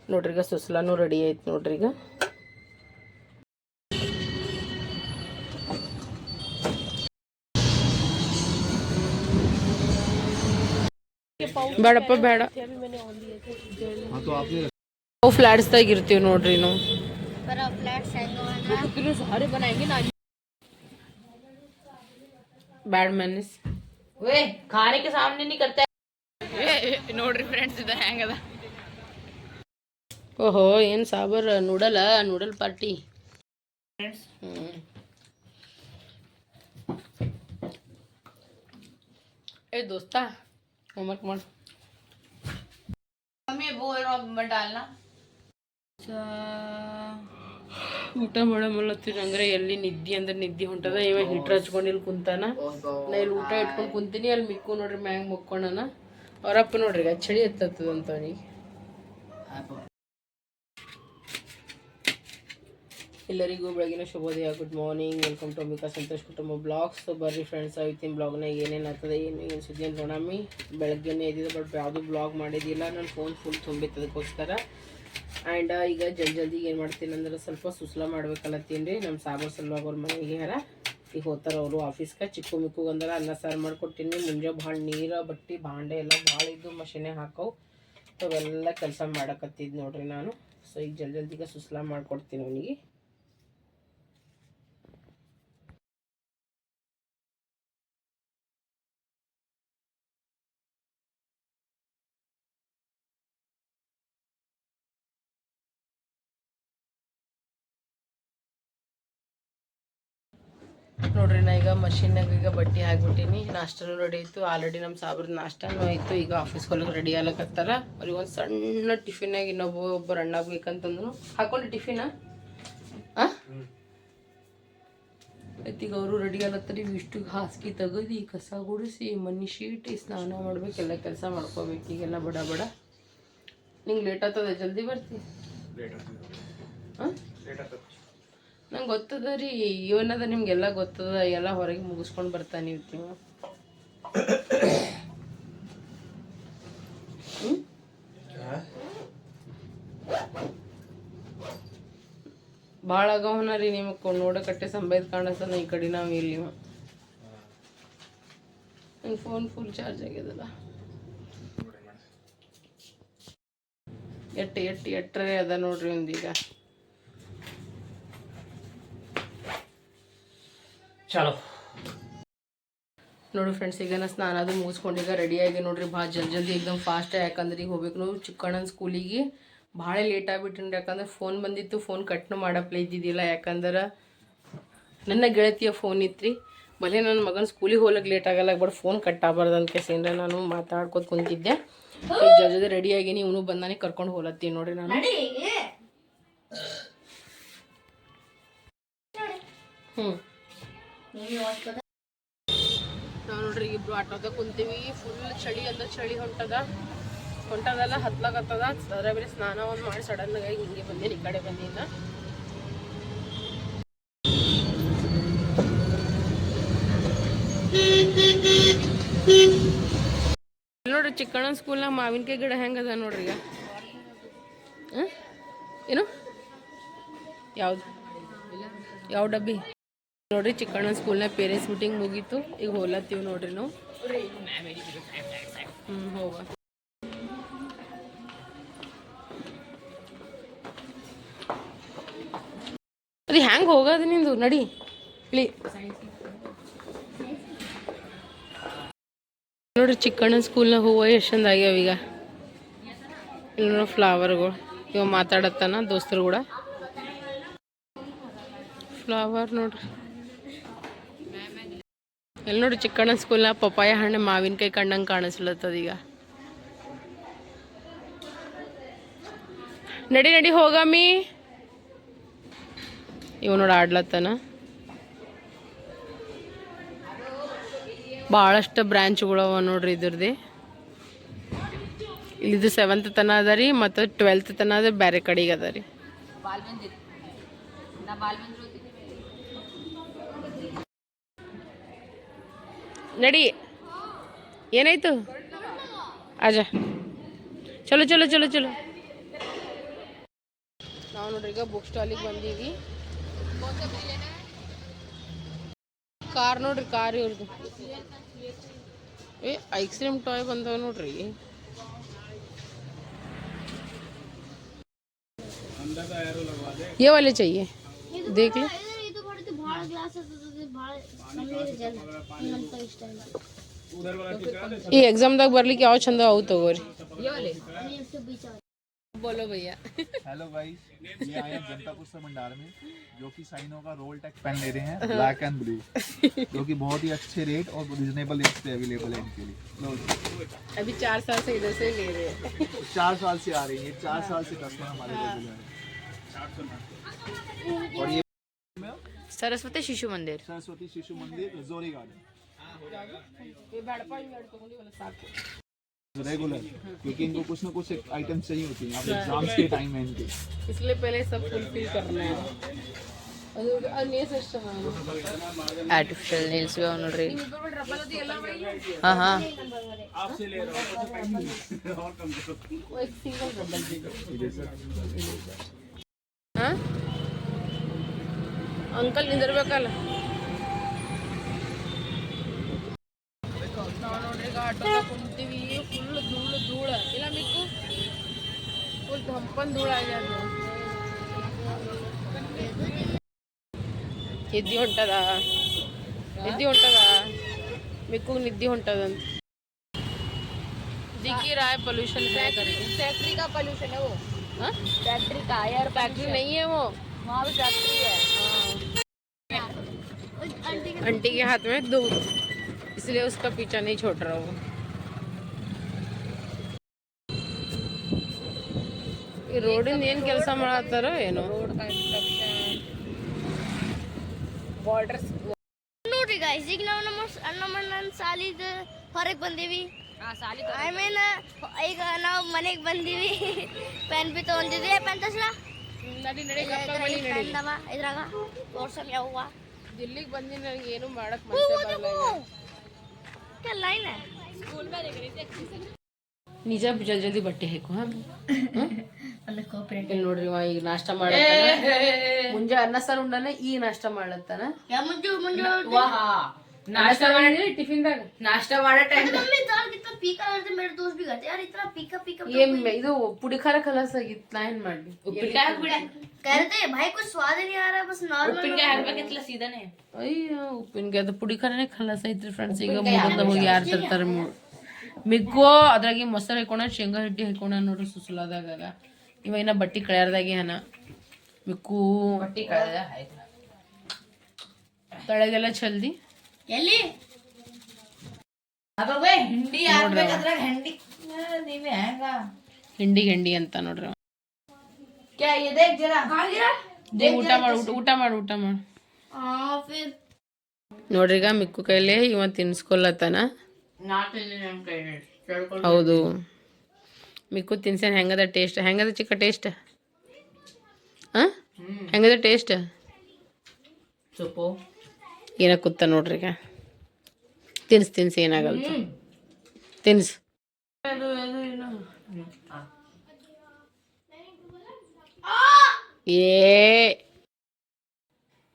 ನೋಡ್ರಿ ಈಗ ಸುಸ್ಲಾನು ರೆಡಿ ಆಯ್ತು ನೋಡ್ರಿ ಈಗ ಬೇಡಪ್ಪ ಬೇಡ ಫ್ಲಾಟ್ಸ್ದಾಗ ಇರ್ತೀವಿ ನೋಡ್ರಿ ನಾವು ಬ್ಯಾಡ್ ಮ್ಯಾನಿಸ್ वे खाने के सामने नहीं करता ನೋಡ್ರಿ ಫ್ರೆಂಡ್ಸ್ ಇದು ಹೆಂಗದ ಓಹೋ ಏನು ಸಾಬರ್ ನೂಡಲ್ ಪಾರ್ಟಿ ಫ್ರೆಂಡ್ಸ್ ए दोस्ता होमवर्क मार मम्मी बोल रहा मत डालना ಊಟ ಮಾಡಮಲ್ಲತ್ತೀರಿ ಅಂದ್ರೆ ಎಲ್ಲಿ ನಿದ್ದೆ ಅಂದ್ರೆ ನಿದ್ದೆ ಹೊಂಟದ ಇವ ಹೀಟ್ರ್ ಹಚ್ಕೊಂಡು ಇಲ್ಲಿ ಕುಂತಾನ ನಾ ಇಲ್ಲಿ ಊಟ ಇಟ್ಕೊಂಡು ಕುಂತೀನಿ ಅಲ್ಲಿ ಮಿಕ್ಕು ನೋಡ್ರಿ ಮ್ಯಾಂಗ್ ಮುಕ್ಕೊಂಡನ ಅವರಪ್ಪ ನೋಡ್ರಿ ಚಳಿ ಎತ್ತತ್ತದಂತ ಅವನಿಗೆ ಎಲ್ಲರಿಗೂ ಬೆಳಗಿನ ಶುಭೋದಯ good morning welcome to Ambika Santosh ಕುಟುಂಬ ಬ್ಲಾಗ್ಸ್ ಬರ್ರಿ ಫ್ರೆಂಡ್ಸ್ ಇವತ್ತಿನ ಬ್ಲಾಗ್ನಾಗ ಏನೇನು ಆಗ್ತದೆ ಏನು ಸುದ್ದಿ ಅಂತ ನೋಡಮ್ಮಿ ಬೆಳಗ್ಗೆನೇ ಇದ್ದಿದ್ದು ಬಟ್ ಯಾವುದೂ ಬ್ಲಾಗ್ ಮಾಡಿದ್ದಿಲ್ಲ ನನ್ನ ಫೋನ್ ಫುಲ್ ತುಂಬಿತ್ತು ಅದಕ್ಕೋಸ್ಕರ ಆ್ಯಂಡ್ ಈಗ ಜಲ್ದಿ ಏನು ಮಾಡ್ತೀನಿ ಅಂದ್ರೆ ಸ್ವಲ್ಪ ಸುಸ್ಲಾ ಮಾಡ್ಬೇಕಲ್ಲತ್ತೀನಿ ರೀ ನಮ್ಮ ಸಾಬರ್ ಸಲುವಾಗಿ ಅವ್ರ ಮನೆಗೆ ಯಾರ ಈಗ ಹೋಗ್ತಾರೆ ಅವರು ಆಫೀಸ್ಗೆ ಚಿಕ್ಕು ಮಿಕ್ಕು ಅಂದ್ರೆ ಅನ್ನ ಸಾರು ಮಾಡ್ಕೊಟ್ಟಿನಿ ಮುಂಜೆ ಭಾಳ ನೀರು ಬಟ್ಟೆ ಭಾಂಡೆ ಎಲ್ಲ ಭಾಳ ಇದ್ದು ಮಷಿನೇ ಹಾಕವು ಅವೆಲ್ಲ ಕೆಲಸ ಮಾಡಕತ್ತಿದ್ದು ನೋಡ್ರಿ ನಾನು ಸೊ ಈಗ ಜಲ್ದಿಗೆ ಸುಸ್ಲಾ ಮಾಡ್ಕೊಡ್ತೀನಿ ಅವನಿಗೆ ನೋಡ್ರಿ ನಾ ಈಗ ಮಷಿನ್ನಾಗ ಈಗ ಬಟ್ಟೆ ಹಾಕ್ಬಿಟ್ಟೀನಿ ನಾಷ್ಟನೂ ರೆಡಿ ಆಯಿತು ಆಲ್ರೆಡಿ ನಮ್ಮ ಸಾಬ್ರದ ನಾಷ್ಟನೂ ಆಯಿತು ಈಗ ಆಫೀಸ್ಗೆ ಹೊಲಕ್ಕೆ ರೆಡಿ ಆಗ್ಲಕತ್ತಾರ ಅವ್ರಿಗೆ ಒಂದು ಸಣ್ಣ ಟಿಫಿನಾಗ ಒಬ್ಬರು ಅಣ್ಣ ಬೇಕಂತಂದ್ರು ಹಾಕೊಂಡು ಟಿಫಿನ ಆಯ್ತು ಈಗ ಅವರು ರೆಡಿ ಆಗ್ಲತ್ತಾರೆ ಇಷ್ಟು ಹಾಸಿಗೆ ತೆಗೆದು ಕಸ ಗುಡಿಸಿ ಮನೆ ಶೀಟಿ ಸ್ನಾನ ಮಾಡ್ಬೇಕು ಎಲ್ಲ ಕೆಲಸ ಮಾಡ್ಕೋಬೇಕು ಈಗೆಲ್ಲ ಬಡ ಬಡ ನಿಂಗೆ ಲೇಟ್ ಆಗ್ತದೆ ಜಲ್ದಿ ಬರ್ತಿ ಹಾಂ ನಂಗೆ ಗೊತ್ತದ ರೀ ಇವನದ ನಿಮ್ಗೆಲ್ಲ ಗೊತ್ತದ ಎಲ್ಲ ಹೊರಗೆ ಮುಗಿಸ್ಕೊಂಡು ಬರ್ತಾನೆ ಇರ್ತೀವಿ ಭಾಳ ಆಗವನ ರೀ ನಿಮಗೆ ನೋಡಕಟ್ಟೆ ಸಂಬೈದ್ ಕಾಣಿಸ್ತಾನ ಈ ಕಡೆ ನಾವು ಇಲ್ಲಿ ನನ್ನ ಫೋನ್ ಫುಲ್ ಚಾರ್ಜ್ ಆಗ್ಯದಲ್ಲ ಎಟ್ಟರೆ ಅದ ನೋಡ್ರಿ ಒಂದೀಗ ಚಲೋ ನೋಡಿ ಫ್ರೆಂಡ್ಸ್ ಈಗ ನಾ ಸ್ನಾನ ಅದು ಮುಗಿಸ್ಕೊಂಡು ಈಗ ರೆಡಿಯಾಗಿ ನೋಡ್ರಿ ಭಾಳ ಜಲ್ದಿ ಎಕ್ದಮ್ ಫಾಸ್ಟ್ ಯಾಕಂದ್ರೆ ಈಗ ಹೋಗ್ಬೇಕು ನಾವು ಚಿಕ್ಕಣ್ಣನ ಸ್ಕೂಲಿಗೆ ಭಾಳ ಲೇಟ್ ಆಗಿಬಿಟ್ಟಿನ್ರಿ ಯಾಕಂದ್ರೆ ಫೋನ್ ಬಂದಿತ್ತು ಫೋನ್ ಕಟ್ನು ಮಾಡಪ್ಲೇ ಇದ್ದಿದ್ದಿಲ್ಲ ಯಾಕಂದ್ರೆ ನನ್ನ ಗೆಳತಿಯ ಫೋನ್ ಇತ್ತು ರೀ ಭಲೆ ನನ್ನ ಮಗನ ಸ್ಕೂಲಿಗೆ ಹೋಗ್ಲಿಕ್ಕೆ ಲೇಟ್ ಆಗಲ್ಲ ಬಟ್ ಫೋನ್ ಕಟ್ ಆಗಬಾರ್ದು ಅಂತ ಕೇಸಿಂದ ನಾನು ಮಾತಾಡ್ಕೊತ ಕುಂತಿದ್ದೆ ಈಗ ಜಲ್ದಿ ರೆಡಿಯಾಗೀನಿ ಇವನು ಬಂದಾನೆ ಕರ್ಕೊಂಡು ಹೋಲತ್ತೀನಿ ನೋಡ್ರಿ ನಾನು ನಾವು ನೋಡ್ರಿ ಇಬ್ರು ಆಟೋದಾಗ ಕುಂತೀವಿ ಫುಲ್ ಚಳಿ ಅಂದ್ರೆ ಚಳಿ ಹೊಂಟದಲ್ಲ ಹತ್ಲಾಗತ್ತದ ಅದ್ರ ಬೇರೆ ಸ್ನಾನ ಒಂದು ಮಾಡಿ ಸಡನ್ನಾಗಿ ಹಿಂಗೆ ಬಂದೀನಿ ಈ ಕಡೆ ಬಂದಿಲ್ಲ ನೋಡ್ರಿ ಚಿಕ್ಕಣ್ಣನ ಸ್ಕೂಲ್ನಾಗ ಮಾವಿನಕಾಯಿ ಗಿಡ ಹೆಂಗದ ನೋಡ್ರಿ ಈಗ ಏನು ಯಾವ ಡಬ್ಬಿ ನೋಡ್ರಿ ಚಿಕ್ಕಣ್ಣನ ಸ್ಕೂಲ್ನಾಗ ಪೇರೆಂಟ್ಸ್ ಮೀಟಿಂಗ್ ಮುಗೀತು ಈಗ ಹೋಲತ್ತೀವಿ ನೋಡ್ರಿ ನಾವು ಹೋಗ ಅದು ಹ್ಯಾಂಗೆ ಹೋಗೋದು ನಿಂದು ನಡಿ ಇಲ್ಲಿ ನೋಡ್ರಿ ಚಿಕ್ಕಣ್ಣನ ಸ್ಕೂಲ್ನಾಗ ಹೂವು ಎಷ್ಟೊಂದು ಆಗ್ಯಾವ ಈಗ ಇಲ್ಲಿ ನೋಡ್ರಿ ಫ್ಲವರ್ಗಳು ಇವ ಮಾತಾಡತ್ತಾನ ದೋಸ್ತರು ಕೂಡ ಫ್ಲವರ್ ನೋಡ್ರಿ ಎಲ್ಲಿ ನೋಡ್ರಿ ಚಿಕ್ಕಣ್ಣನ ಸ್ಕೂಲ್ನಾಗ ಪಪ್ಪಾಯ ಹಣ್ಣು ಮಾವಿನಕಾಯಿ ಕಂಡಂಗೆ ಕಾಣಿಸ್ಲತ್ತದ ಈಗ ನಡಿ ಹೋಗಮ್ಮಿ ಇವ ನೋಡಿ ಆಡ್ಲತ್ತಾನ ಭಾಳಷ್ಟು ಬ್ರ್ಯಾಂಚ್ಗಳವ ನೋಡ್ರಿ ಇದ್ರದ್ದು ಇಲ್ಲಿದು 7th ತನ ಅದ ರೀ ಮತ್ತು 12th ತನ ಅದ ಬೇರೆ ಕಡೆಗೆ ಅದ ರೀ ನಡಿ ಏನಾಯ್ತು ಆಜಾ ಚಲೋ ಚಲೋ ಚಲೋ ಚಲೋ ನಾವು ನೋಡ್ರಿ ಈಗ ಬುಕ್ ಸ್ಟಾಲಿಗೆ ಬಂದೀವಿ ಕಾರ್ ನೋಡ್ರಿ ಕಾರ್ ಇವ್ರದ್ದು ಐಸ್ ಕ್ರೀಮ್ ಟಾಯ್ ಬಂದವ ನೋಡ್ರಿ ये वाले चाहिए देख ले ಈ ಎಕ್ಸಾಮ್ದಾಗ ಬರ್ಲಿಕ್ಕೆ ಯಾವ ಚಂದ ಅವು ತಗೋರಿ बोलो भैया हेलो गाइस ये आए हैं जनतापुर से भंडार में जो कि साइनो का रोल टैक्स पेन ले रहे हैं ब्लैक एंड ब्लू जो कि बहुत ही अच्छे रेट और रिजनेबल रेट पे अवेलेबल है इनके लिए लो अभी 4 साल से इधर से ले रहे हैं 4 साल से आ रही है 4 साल से कस्टमर हमारे रेगुलर है और ये सरस्वती शिशु मंदिर सरस्वती शिशु मंदिर जोरी गार्डन रेगुलर क्योंकि इनको कुछ ना कुछ आइटम चाहिए होती है एग्जाम्स के टाइम में इनके इसलिए पहले सब फुलफिल करना है आर्टिफिशियल नेल्स भी ನೋಡ್ರಿ हां हां आपसे ले रहा हूं और कम वो एक सिंगल रबल दे हां अंकल ನಿಂದಿರಬೇಕಲ್ಲ ನಾವು ನೋಡ್ರಿ ಈಗ ಆಟೋದಾಗ ಕುಂತೀವಿ ಫುಲ್ ಧೂಳ ಇಲ್ಲ ಮಿಕ್ಕು ಫುಲ್ ಧಂಪನ್ ಧೂಳ ಆಗ್ಯಾದ ನಿದ್ದೆ ಹೊಂಟದ ಮಿಕ್ಕು ನಿದ್ದೆ ಹೊಂಟದಂತ दिख ही रहा है पोल्यूशन फैक्ट्री का पोल्यूशन है वो हाँ फैक्ट्री का एयर फैक्ट्री नहीं है वो वहाँ भी फैक्ट्री है आंटी के हाथ में दूध इसलिए उसका पीछा नहीं छोड़ रहा हूँ ಈ ರೋಡಿಂದ ಏನು ಕೆಲಸ ಮಾಡತ್ತಾರೋ ಏನೋ ರೋಡ್ ಕನ್ಸ್ಟ್ರಕ್ಷನ್ ಬಾರ್ಡರ್ಸ್ ನೋಡ್ರಿ ಗೈಸ್ ಈಗ ನಾವು ನಮ್ಮ ನನ್ನ ಸಾಲಿದ ಹೊರಗೆ ಬಂದೀವಿ ಆಮೇಲೆ ಈಗ ನಾವು ಮನೆಗೆ ಬಂದೀವಿ ಪೆನ್ ಬಿ ತೊಗೊಂಡಿದ್ವಿ ಪೆನ್ ತೋರ್ಸಲ ಇದ್ರಾಗ ತೋರ್ಸಮ್ ಯಾವ್ವ ದಿಲ್ಲಿಗೆ ಬಂದಿ ನನಗೆ ಏನು ಮಾಡಕ್ ಮನಸ್ಸೇ ಬರಲ್ಲ ಲೈನ್ ನಿಜ ಜಲ್ದಿ ಜಲ್ದಿ ಬಟ್ಟೆ ಹಾಕು ಇಲ್ಲಿ ನೋಡ್ರಿ ಈಗ ನಾಷ್ಟ ಮಾಡತ್ತಾನ ಮುಂಜಾ ಅನ್ನ ಸಾರು ಉಂಡನ ಈಗ ನಾಷ್ಟ ಮಾಡತ್ತಾನ नाश्ता मारने टिफिन तक नाश्ता मारा टाइम मम्मी दाल कितना फीका करते मेरे दोस्त भी कहते यार इतना फीका फीका ये ಇದು ಪುಡಿ ಖಾರ ಕಲಸ ಆಗಿತ್ತು ಏನು ಮಾಡಿ उप्पिनकाय कहते भाई कुछ स्वाद नहीं आ रहा बस नॉर्मल उप्पिनकाय ಹಾಕ್ಬೇಕು ಇತ್ತಲ್ಲ ಸೀದಾನೆ ಅಯ್ಯೋ ಉಪ್ಪಿನಕಾಯಿ ಅದು ಪುಡಿ ಖಾರನೇ ಕಲಸ ಐತ್ರಿ ಫ್ರೆಂಡ್ಸ್ ಈಗ ಮುಂದೆ ಹೋಗಿ ಯಾರು ತರ್ತಾರೆ ಮಿಗ್ಗೋ ಅದ್ರಾಗೆ ಮೊಸರು ಹಾಕೋಣ ಶೇಂಗಾ ಹಿಟ್ಟಿ ಹಾಕೋಣ ನೋಡ್ರಿ ಸುಸುಲಾದಾಗ ಇವಾಗ ಇನ್ನ ಬಟ್ಟಿ ಕಳ್ಯಾರ್ದಾಗೆ ಹನ ಮಿಕ್ಕು ಬಟ್ಟಿ ಕಳ್ಯಾದ ತಳಗೆಲ್ಲ ಚಲ್ದಿ ಎಲ್ಲಿ ಅಬ್ಬೇ ಹಿಂಡಿ ಹಾಕ್ಬೇಕಾದ್ರಾಗ ಹಿಂಡಿ ನೀವೇ ಹೆಂಗ ಹಿಂಡಿ ಅಂತ ನೋಡ್ರಿ ಕ್ಯಾ ಇದೆ ಜರಾ ಊಟ ಮಾಡು ನೋಡ್ರಿ ಈಗ ಮಿಕ್ಕು ಕೈಲೇ ಇವ ತಿನ್ಸ್ಕೊಲ್ಲತ್ತಾನ ಹೌದು ಮಿಕ್ಕು ತಿನ್ಸೇನ್ ಹೆಂಗದ ಟೇಸ್ಟ್ ಹೆಂಗದ ಚಿಕ್ಕ ಟೇಸ್ಟ್ ಹಾಂ ಹೆಂಗದ ಟೇಸ್ಟ್ ಸೊಪ್ಪು ಏನ ಕೂತ ನೋಡ್ರಿ ಈಗ ತಿನ್ಸ್ ಏನಾಗಲ್ತು ತಿನ್ಸ್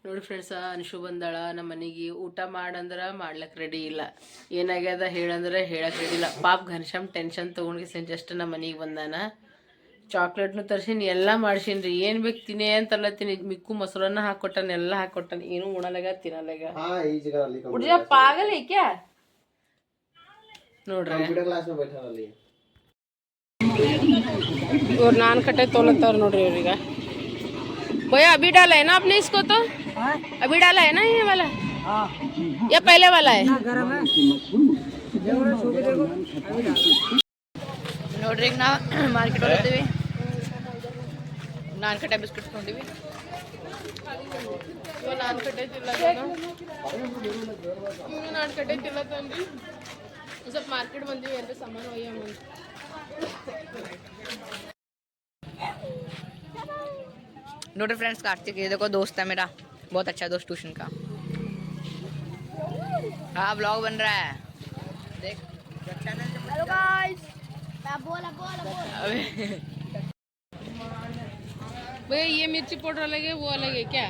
ನೋಡಿ ಫ್ರೆಂಡ್ಸ ಅನ್ಶು ಬಂದಾಳ ನಮ್ಮ ಮನೆಗೆ ಊಟ ಮಾಡಂದ್ರೆ ಮಾಡ್ಲಕ್ಕೆ ರೆಡಿ ಇಲ್ಲ ಏನಾಗ್ಯದ ಹೇಳಂದ್ರೆ ಹೇಳಕ್ಕೆ ರೆಡಿ ಇಲ್ಲ ಪಾಪ ಘನಶ್ಯಾಮ್ ಟೆನ್ಷನ್ ತೊಗೊಂಡು ಜಸ್ಟ್ ನಮ್ಮ ಮನೆಗೆ ಬಂದಾನ ಚಾಕ್ಲೇಟ್ನು ತರ್ಸಿನಿ ಎಲ್ಲ ಮಾಡ್ಸಿನ್ರಿ ಏನು ಬೇಕು ತಿನ್ನಿ ಅಂತಲ್ಲ ತಿನ್ನಿ ಮಿಕ್ಕು ಮೊಸರನ್ನ ಹಾಕೊಟ್ಟಾನ ಎಲ್ಲ ಹಾಕೊಟ್ಟಾನ ಏನು ಉಣಲಾಗ ತಿನ್ನಲಾಗ ಉಡ್ಜ ಪಾಗಲ್ ಕ್ಯಾ ನೋಡ್ರಿ ಇವ್ರು ನಾನ್ ಕಟ್ಟೆ ತೋಲತ್ತವ್ರ ನೋಡ್ರಿ ಇವ್ರೀಗ भैया अभी डाला है ना आपने इसको तो अभी डाला है ना ये वाला या पहले वाला है ನೋಡ್ರಿ ಈಗ ನಾವು ಮಾರ್ಕೆಟ್ ಹೋಗ್ತೀವಿ ನಾನ್ ಕಟ್ಟೆ ಬಿಸ್ಕೆಟ್ ತೊಗೊಂಡಿವಿ ನಾನ್ ಕಟ್ಟೆ ತಿಲ್ಲತ್ತನ್ರಿ ಸ್ವಲ್ಪ ಮಾರ್ಕೆಟ್ ಬಂದೀವಿ ಅಂದ್ರೆ ಸಾಮಾನು ಒಯ್ಯ नोटे फ्रेंड्स कार्तिक ये देखो दोस्त है मेरा बहुत अच्छा दोस्त ट्यूशन का हाँ ब्लॉग बन रहा है देख हेलो गाइस बोला बोला बोला भैया ये मिर्ची पाउडर अलग है, वो अलग है क्या?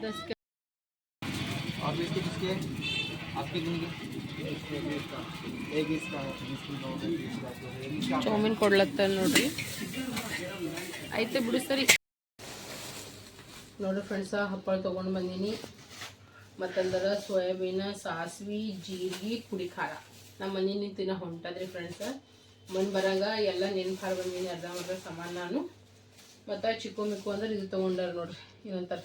दस के और बिस्किट इसके आपके कितने एक इसका ಚೌಮಿನ್ ಕೊಡ್ಲತ್ತ ನೋಡ್ರಿ. ಐತೆ ಬಿಡು ಸರಿ. ನೋಡ್ರಿ ಫ್ರೆಂಡ್ಸ, ಹಪ್ಪಳ ತೊಗೊಂಡು ಬಂದೀನಿ. ಮತ್ತಂದ್ರೆ ಸೋಯಾಬೀನ, ಸಾಸ್ವಿ, ಜೀರಿಗೆ, ಪುಡಿ ಖಾರ. ನಮ್ಮ ಮನೆ ನಿಂತಿನ ಹೊಂಟದ್ರಿ ಫ್ರೆಂಡ್ಸ. ಮನ್ ಬರಂಗ ಎಲ್ಲ ನೆನ್ಪಾರು ಬಂದೀನಿ, ಅರ್ಧ ಸಾಮಾನು ನಾನು. ಮತ್ತು ಚಿಕ್ಕು ಮಿಕ್ಕು ಅಂದ್ರೆ ಇದು ತೊಗೊಂಡಾರ ನೋಡ್ರಿ, ಏನಂತಾರೆ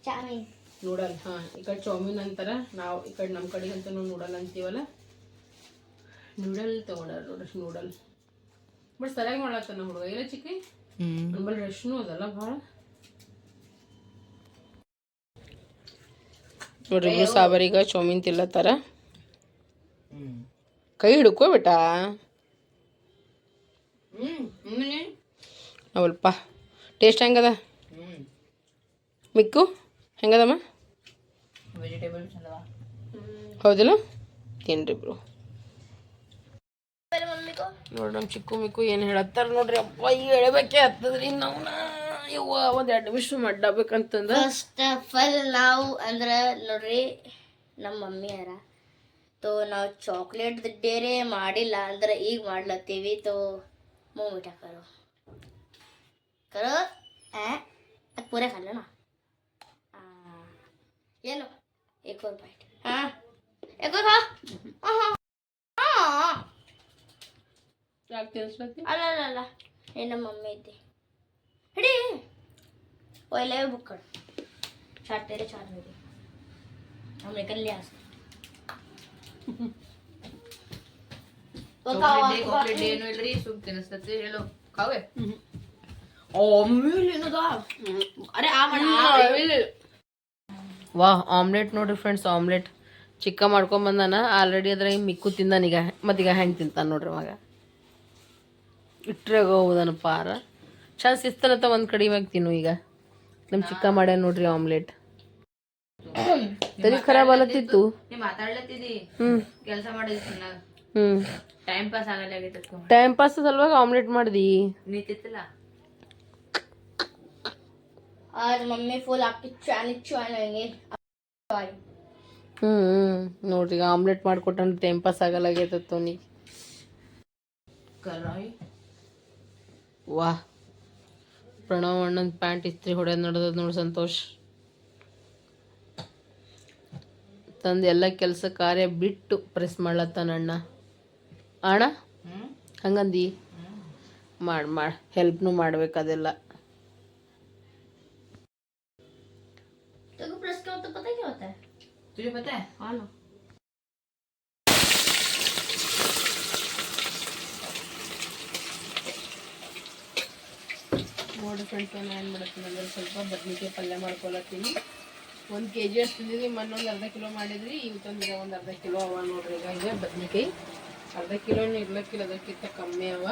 चाउमीन ನೂಡಲ್. ಹಾಂ, ಈ ಕಡೆ ಚೌಮಿನ್ ಅಂತಾರ, ನಾವು ಈ ಕಡೆ ನಮ್ಮ ಕಡೆಗೆ ಅಂತ ನಾವು ನೂಡಲ್ ಅಂತೀವಲ್ಲ. ನೂಡಲ್ ತೊಗೊಂಡಾರ ನೋಡ್ರಿ, ನೂಡಲ್. ಬಟ್ ಸರಿಯಾಗಿ ಮಾಡತ್ತಾನ ಹುಡುಗ, ಇಲ್ಲ ಚಿಕ್ಕಿ? ನಮ್ಮಲ್ಲಿ ರೆಶ್ನು ಅದಲ್ಲ ಭಾಳ. ನೋಡ್ರಿ ಇಬ್ರು ಸಾಬರೀಗ ಚೌಮಿನ್ ತಿಲ್ಲತ್ತಾರ. ಕೈ ಹಿಡ್ಕೋ ಬೇಟ. ಅವಲ್ಪ ಟೇಸ್ಟ್ ಹೆಂಗದ ಮಿಕ್ಕು? ಹೆಂಗದಮ್ಮ? ವೆಜಿಟೇಬಲ್ ಚಂದವ. ಹೌದಿಲ್ಲ? ತಿನ್ರಿ ಇಬ್ರು. मेरे मम्मी को ನೋಡ್ರಿ ನಮ್ಮ ಚಿಕ್ಕು ಮಿಕ್ಕು ಏನು ಹೇಳತ್ತಾರ ನೋಡ್ರಿ. ಅಪ್ಪ ಈಗ ಹೇಳಬೇಕೆ ಆಗ್ತದ್ರಿ ನಾವು. ಇವ ಒಂದು 2 ನಿಮಿಷ ಮಾಡ್ಬೇಕಂತಂದ. ಫಸ್ಟ್ ಆಫ್ ಆಲ್ ನಾವು ಅಂದ್ರೆ ನೋಡ್ರಿ ನಮ್ಮ ಮಮ್ಮಿ ಯಾರ ತೋ ನಾವು ಚಾಕ್ಲೇಟ್ ಡೇರೆ ಮಾಡಿಲ್ಲ ಅಂದ್ರೆ ಈಗ ಮಾಡ್ಲತ್ತೀವಿ. ತೋ मुंह मीठा करो करो पूरे खा लो ना. ये लो एक और बाइट. हाँ एक और खा. ಯಾಕೆ ತಿನ್ಸ್ಲತ್ತಿ? ಅಲ್ಲ ಅಲ್ಲ ಅಲ್ಲ ನಮ್ಮ ಮಮ್ಮಿ ಇದ್ದೆ ಹಿಡಿ ಒಯ್ಲೆ ಬುಕ್ कर चार तेरे 4 मेरे हम निकल लिया ಚಾಕ್ಲೇಟ್ ಏನು ಇಲ್ರಿ, ಸುಮ್ ತಿನ್ನಿಸ್ತತಿ. ಹೇಳು ಕಾವೆ. ಆಮ್ಲೇಟ್ ಅರೆ ಆ ವಾ ಆಮ್ಲೆಟ್ ನೋಡ್ರಿ ಫ್ರೆಂಡ್ಸ್. ಆಮ್ಲೆಟ್ ಚಿಕ್ಕ ಮಾಡ್ಕೊಂಬಂದಾನ ಆಲ್ರೆಡಿ. ಅದ್ರ ಮಿಕ್ಕು ತಿಂದಾನೀಗ, ಮತ್ತೀಗ ಹೆಂಗೆ ತಿಂತಾನ ನೋಡ್ರಿ ಮಗ. ಇಟ್ರಾಗ ಹೋದನ ಪಾರ ಚಂದ ಸಿಸ್ತನತ್ತ ಒಂದು ಕಡೆ ಇವಾಗ ತಿನ್ನು. ಈಗ ನಮ್ಮ ಚಿಕ್ಕ ಮಾಡ್ಯಾನ ನೋಡ್ರಿ ಆಮ್ಲೆಟ್. ತಲೆ ಖರಾಬ್ ಅಲತ್ತಿತ್ತು. ನೀ ಮಾತಾಡ್ಲತ್ತಿದಿ, ಕೆಲಸ ಮಾಡಿದ್ರಿ. ಟೈಮ್ ಪಾಸ್ ಆಗಲ್ಲ. ಟೈಮ್ ಪಾಸ್ ಸಲುವಾಗಿ ಆಮ್ಲೆಟ್ ಮಾಡ್ದಿ. ನೀ ತಿತ್ತಿಲ್ಲ. आज मम्मी फुल आपकी चैन होंगे. ನೋಡ್ರಿ ಈಗ ಆಮ್ಲೆಟ್ ಮಾಡ್ಕೊಟ್ಟಂದ್ರೆ ಟೈಮ್ ಪಾಸ್ ಆಗಲ್ಲಾಗೈತತ್ತು ನೀ. ಕರಾಯಿ ವಾ, ಪ್ರಣವ್ ಅಣ್ಣನ ಪ್ಯಾಂಟ್ ಇಸ್ತ್ರಿ ಹೊಡೆಯೋದು ನಡೆದದ ನೋಡಿ ಸಂತೋಷ್. ತಂದು ಎಲ್ಲ ಕೆಲಸ ಕಾರ್ಯ ಬಿಟ್ಟು ಪ್ರೆಸ್ ಮಾಡ್ಲತ್ತಾನ ಅಣ್ಣ. ಅಣ್ಣ ಹಂಗಂದಿ ಮಾಡಿ ಹೆಲ್ಪ್ನು ಮಾಡ್ಬೇಕು ಅದೆಲ್ಲ. तेरे को प्रेस क्या होता है पता है क्या होता है? तुझे पता है? हाँ ना. ನೋಡಿ ಫ್ರೆಂಡ್ಸ್, ನಾನು ಏನು ಮಾಡ್ತೀನಿ ಅಂದ್ರೆ ಸ್ವಲ್ಪ ಬದ್ನಿಕಾಯಿ ಪಲ್ಯ ಮಾಡ್ಕೊಳತ್ತೀನಿ. 1 kg ಅಷ್ಟು ತಿಂದಿದ್ವಿ, ಮೊನ್ನೊಂದು ಅರ್ಧ ಕಿಲೋ ಮಾಡಿದ್ರಿ. ಇವತ್ತೊಂದು ಒಂದು ಅರ್ಧ ಕಿಲೋ ಅವ ನೋಡ್ರಿ. ಈಗ ಬದ್ನಿಕಾಯಿ ಅರ್ಧ ಕಿಲೋನು ಇರ್ಲಕ್ಕಿಲ್ಲ, ಅದಕ್ಕಿಂತ ಕಮ್ಮಿ ಅವ.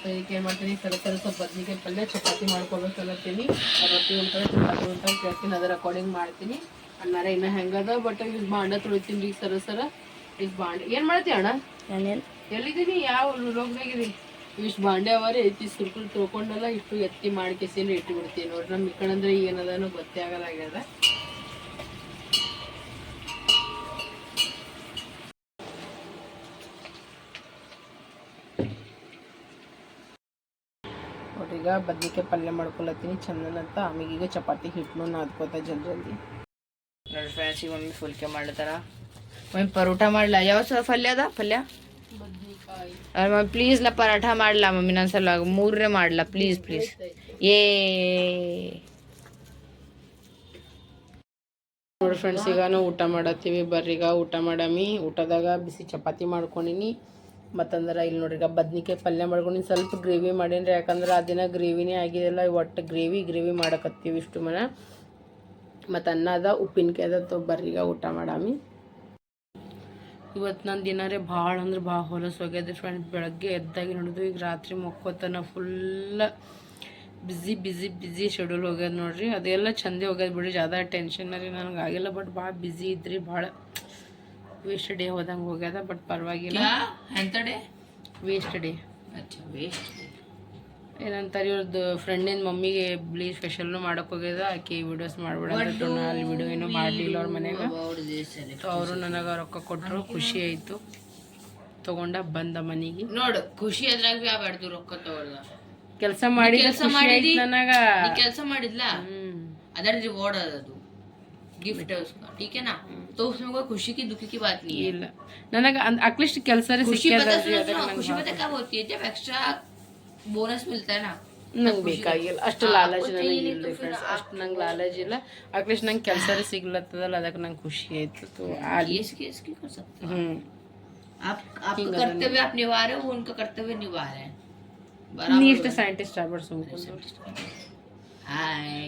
ಅದಕ್ಕೆ ಏನು ಮಾಡ್ತೀನಿ, ಸ್ವಲ್ಪ ಬದ್ನಿಕಾಯಿ ಪಲ್ಯ ಚಪಾತಿ ಮಾಡ್ಕೊಬೇಕಲ್ಲತ್ತೀನಿ. ರೊಟ್ಟಿ ಉಂಟಾಗ ಚಪಾತಿ ಉಂಟಾಗ ಕೇಳ್ತೀನಿ, ಅದರ ಅಕಾರ್ಡಿಂಗ್ ಮಾಡ್ತೀನಿ. ಅನ್ನಾರ ಇನ್ನೂ ಹೆಂಗದ. ಬಟ್ ಇಷ್ಟು ಬಾಂಡೆ ತೊಳಿತೀನಿ ರೀ ಸರ. ಇಷ್ಟು ಬಾಂಡೆ ಏನು ಮಾಡ್ತೀವಿ ಅಣ್ಣ? ನಾನೇನು ಎಲ್ಲಿದ್ದೀನಿ? ಯಾವ ಲೋಕದಾಗಿರಿ? ಇಷ್ಟು ಬಾಂಡೆ ಅವರೇ ಎತ್ತಿ ಸುರ್ಕುಲ್ ತೊಗೊಂಡಲ್ಲ ಇಟ್ಟು ಎತ್ತಿ ಮಾಡ್ಕೇಸಿನ ಇಟ್ಟು ಬಿಡ್ತೀವಿ ನೋಡ್ರಿ. ನಮ್ಮ ಈ ಕಡೆ ಅಂದ್ರೆ ಏನದನೋ ಗೊತ್ತೇ ಆಗಲಾಗ್ಯದ. ನೋಡ್ರಿ ಈಗ ಬದ್ನಿಕಾಯಿ ಪಲ್ಯ ಮಾಡ್ಕೊಳತ್ತೀನಿ ಚಂದನಂತ. ಆಮೇಲೆ ಈಗ ಚಪಾತಿ ಹಿಟ್ಟನ್ನು ನಾದ್ಕೋತ ಜಲ್ದಿ. ನೋಡಿ ಫ್ರೆಂಡ್ಸ್, ಈಗ ಮಮ್ಮಿ ಫುಲ್ಕೆ ಮಾಡ್ಲತ್ತಾರ. ಮಮ್ಮಿ ಪರೋಟ ಮಾಡ್ಲಾ? ಯಾವ ಪಲ್ಯ ಅದ ಪಲ್ಯ? ಬದ್ನಿಕಾಯಿ ಮಮ್ಮಿ ಪ್ಲೀಸ್ ನಾ ಪರಾಠ ಮಾಡ್ಲಾ ಮಮ್ಮಿ, ನನ್ನ ಸಲ 3 ಮಾಡ್ಲಾ ಪ್ಲೀಸ್ ಪ್ಲೀಸ್. ಏ ನೋಡಿ ಫ್ರೆಂಡ್ಸ್, ಈಗ ನಾವು ಊಟ ಮಾಡತ್ತೀವಿ. ಬರ್ರೀಗ ಊಟ ಮಾಡಮಿ. ಊಟದಾಗ ಬಿಸಿ ಚಪಾತಿ ಮಾಡ್ಕೊಂಡಿನಿ. ಮತ್ತಂದ್ರೆ ಇಲ್ಲಿ ನೋಡ್ರಿ ಈಗ ಬದ್ನಿಕಾಯಿ ಪಲ್ಯ ಮಾಡ್ಕೊಂಡಿನಿ. ಸ್ವಲ್ಪ ಗ್ರೇವಿ ಮಾಡೀನಿ ರೀ, ಯಾಕಂದ್ರೆ ಆ ದಿನ ಗ್ರೇವಿನೇ ಆಗಿದೆಲ್ಲ. ಒಟ್ಟು ಗ್ರೇವಿ ಮಾಡಕತ್ತೀವಿ ಇಷ್ಟು ಮನ. ಮತ್ತು ಅನ್ನ ಅದ, ಉಪ್ಪಿನಕಾಯಿ ಅದ. ಬರ್ರೀಗ ಊಟ ಮಾಡಮಿ. ಇವತ್ತು ನನ್ನ ದಿನ ರೀ ಭಾಳ ಅಂದ್ರೆ ಭಾಳ ಹೊಲಸು ಹೋಗ್ಯದ ಫ್ರೆಂಡ್ಸ್. ಬೆಳಗ್ಗೆ ಎದ್ದಾಗಿ ನೋಡಿದ್ವಿ, ಈಗ ರಾತ್ರಿ ಮಕ್ಕೋತನ ಫುಲ್ಲ ಬಿಸಿ ಶೆಡ್ಯೂಲ್ ಹೋಗ್ಯದ ನೋಡ್ರಿ. ಅದೆಲ್ಲ ಚಂದೇ ಹೋಗ್ಯದ ಬಿಡ್ರಿ, ಜಾದ ಟೆನ್ಷನ್ ರೀ ನನಗೆ ಆಗಿಲ್ಲ. ಬಟ್ ಭಾಳ ಬಿಸಿ ಇದ್ರಿ, ಭಾಳ ವೇಸ್ಟ್ ಡೇ ಹೋದಂಗೆ ಹೋಗ್ಯದ. ಬಟ್ ಪರವಾಗಿಲ್ಲ. ಎಂತ ಡೇ? Waste day. ವೇಸ್ಟ್ ಏನಂತಾರೆ ಇವ್ರದ್ದು ಫ್ರೆಂಡಿನ ಮಮ್ಮಿಗೆ ಬ್ಲೀಚ್ ಫೇಶಿಯಲ್ನು ಮಾಡೋಕೆ ಹೋಗ್ಯದ. ಆಕೆ ವಿಡಿಯೋಸ್ ಮಾಡ್ಬಿಡ ಅಂದ್ಬಿಟ್ಟು ನಾ ಅಲ್ಲಿ ವಿಡಿಯೋ ಏನೂ ಮಾಡಲಿಲ್ಲ ಅವ್ರ ಮನೆಗೆ. ಅವರು ನನಗೆ ರೊಕ್ಕ ಕೊಟ್ಟರು, ಖುಷಿ ಆಯಿತು. ತೊಗೊಂಡ ಬಂದ ಮನೆಗೆ. ನೋಡು ಖುಷಿ ಅದ್ರಾಗ ಬಿ ಆಗ್ಬಾರ್ದು, ರೊಕ್ಕ ತಗೊಳ್ದ. ಕೆಲಸ ಮಾಡಿ ನನಗ ಕೆಲಸ ಮಾಡಿದ್ಲ ಅದರ रिवॉर्ड ಅದು गिफ्ट है उसका, ठीक है ना? तो उसमें कोई खुशी की दुखी की बात नहीं है. ಇಲ್ಲ ನನಗೆ ಅಟ್ಲೀಸ್ಟ್ ಕೆಲಸ खुशी पता क्या होती है? जब एक्स्ट्रा बोनस मिलता है ना, ನಂಗೆ ಬೇಕಾಗಿಲ್ಲ ಅಷ್ಟು ಲಾಲಚ್ ನನಗೆ ಇಲ್ಲ ಫ್ರೆಂಡ್ಸ್. ಅಷ್ಟು ನಂಗೆ ಲಾಲಚ್ ಇಲ್ಲ. ಅಟ್ಲೀಸ್ಟ್ ನಂಗೆ ಕೆಲಸ ಸಿಗ್ಲತ್ತದಲ್ಲ, ಅದಕ್ಕೆ ನಂಗೆ ಖುಷಿ ಆಯ್ತು. इसकी कर सकते हो आपका कर्तव्य आप निभा रहे हो, वो उनका कर्तव्य निभा रहे हैं. ನೀ ಇಷ್ಟ ಸೈಂಟಿಸ್ಟ್ ಆಗ್ಬಾರ್ದು ಸುಮ್ಮನೆ. हाय